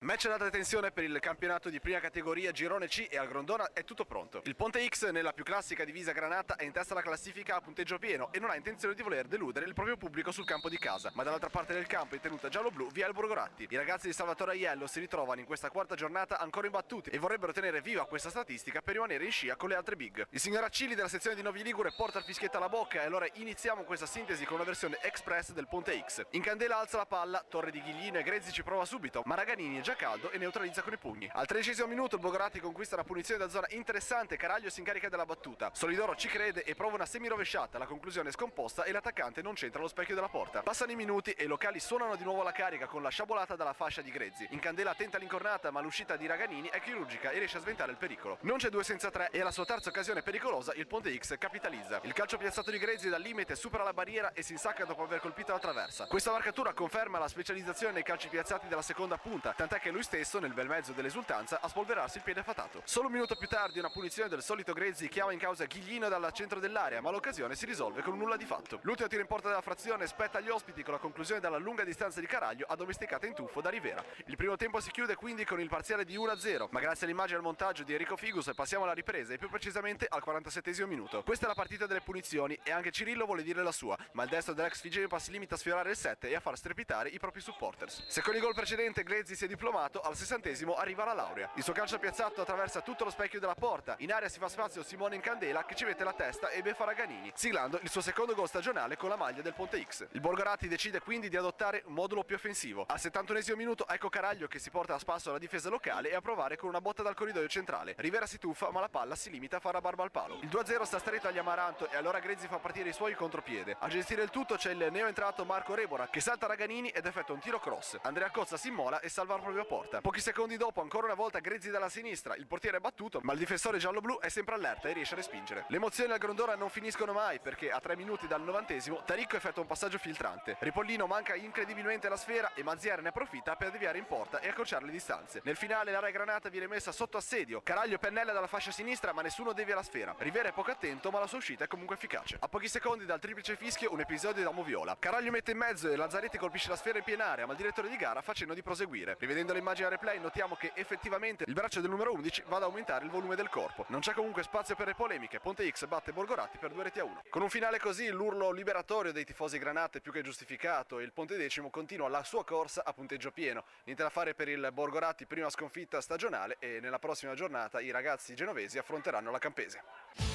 Match ad alta tensione per il campionato di prima categoria Girone C e al Grondona è tutto pronto. Il Ponte X nella più classica divisa granata è in testa alla classifica a punteggio pieno e non ha intenzione di voler deludere il proprio pubblico sul campo di casa, ma dall'altra parte del campo in tenuta giallo-blu via il Borgoratti. I ragazzi di Salvatore Aiello si ritrovano in questa quarta giornata ancora imbattuti e vorrebbero tenere viva questa statistica per rimanere in scia con le altre big. Il signor Accilli della sezione di Novi Ligure porta il fischietto alla bocca e allora iniziamo questa sintesi con una versione express del Ponte X. In candela alza la palla, Torre di Ghiglino e Grezzi ci prova subito, ma Raganini è già caldo e neutralizza con i pugni. Al 13° minuto il Borgoratti conquista una punizione da zona interessante, Caraglio si incarica della battuta. Solidoro ci crede e prova una semirovesciata, la conclusione è scomposta e l'attaccante non c'entra allo specchio della porta. Passano i minuti e i locali suonano di nuovo la carica con la sciabolata dalla fascia di Grezzi. In candela tenta l'incornata ma l'uscita di Raganini è chirurgica e riesce a sventare il pericolo. Non c'è 2 senza 3 e alla sua terza occasione pericolosa il Ponte X capitalizza. Il calcio piazzato di Grezzi dal limite supera la barriera e si insacca dopo aver colpito la traversa. Questa marcatura conferma la specializzazione nei calci piazzati della seconda punta, tant'è che lui stesso nel bel mezzo dell'esultanza a spolverarsi il piede fatato. Solo un minuto più tardi una punizione del solito Grezzi chiama in causa Ghiglino dal centro dell'area, ma l'occasione si risolve con un nulla di fatto. L'ultimo tiro in porta della frazione spetta agli ospiti con la conclusione dalla lunga distanza di Caraglio addomesticata in tuffo da Rivera. Il primo tempo si chiude quindi con il parziale di 1-0, ma grazie all'immagine e al montaggio di Enrico Figus passiamo alla ripresa e più precisamente al 47° minuto. Questa è la partita delle punizioni e anche Cirillo vuole dire la sua, ma il destro dell'ex Figema si limita a sfiorare il 7 e a far strepitare i propri supporters. Se con il gol precedente Grezzi si è diplomato, al 60° arriva la laurea. Il suo calcio piazzato attraversa tutto lo specchio della porta. In area si fa spazio Simone in candela che ci mette la testa e beffa Raganini, siglando il suo secondo gol stagionale con la maglia del Ponte X. Il Borgoratti decide quindi di adottare un modulo più offensivo. Al 71° minuto ecco Caraglio che si porta a spasso alla difesa locale e a provare con una botta dal corridoio centrale. Rivera si tuffa ma la palla si limita a fare la barba al palo. Il 2-0 sta stretto agli Amaranto e allora Grezzi fa partire i suoi contropiede. A gestire il tutto c'è il neoentrato Marco Rebora che salta Raganini ed effettua un tiro cross. Andrea Cozza si immola e salva la propria porta. Pochi secondi dopo ancora una volta Grezzi dalla sinistra, il portiere è battuto ma il difensore giallo-blu è sempre allerta e riesce a respingere. Le emozioni al Grondona non finiscono mai perché a 3 minuti dal 90° Taricco effettua un passaggio filtrante. Ripollino manca incredibilmente la sfera e Mazziere ne approfitta per deviare in porta e accorciare le distanze. Nel finale l'area granata viene messa sotto assedio, Caraglio pennella dalla fascia sinistra ma nessuno devia la sfera. Rivera è poco attento ma la sua uscita è comunque efficace. A pochi secondi dal triplice fischio un episodio da moviola. Caraglio mette in mezzo e Lazzaretti colpisce la sfera in piena area ma il direttore di gara fa cenno di proseguire. Rivedendo l'immagine a replay notiamo che effettivamente il braccio del numero 11 va ad aumentare il volume del corpo. Non c'è comunque spazio per le polemiche, Ponte X batte Borgoratti per 2-1. Con un finale così l'urlo liberatorio dei tifosi granate è più che giustificato e il Ponte X continua la sua corsa a punteggio pieno. Niente da fare per il Borgoratti, prima sconfitta stagionale, e nella prossima giornata i ragazzi genovesi affronteranno la Campese.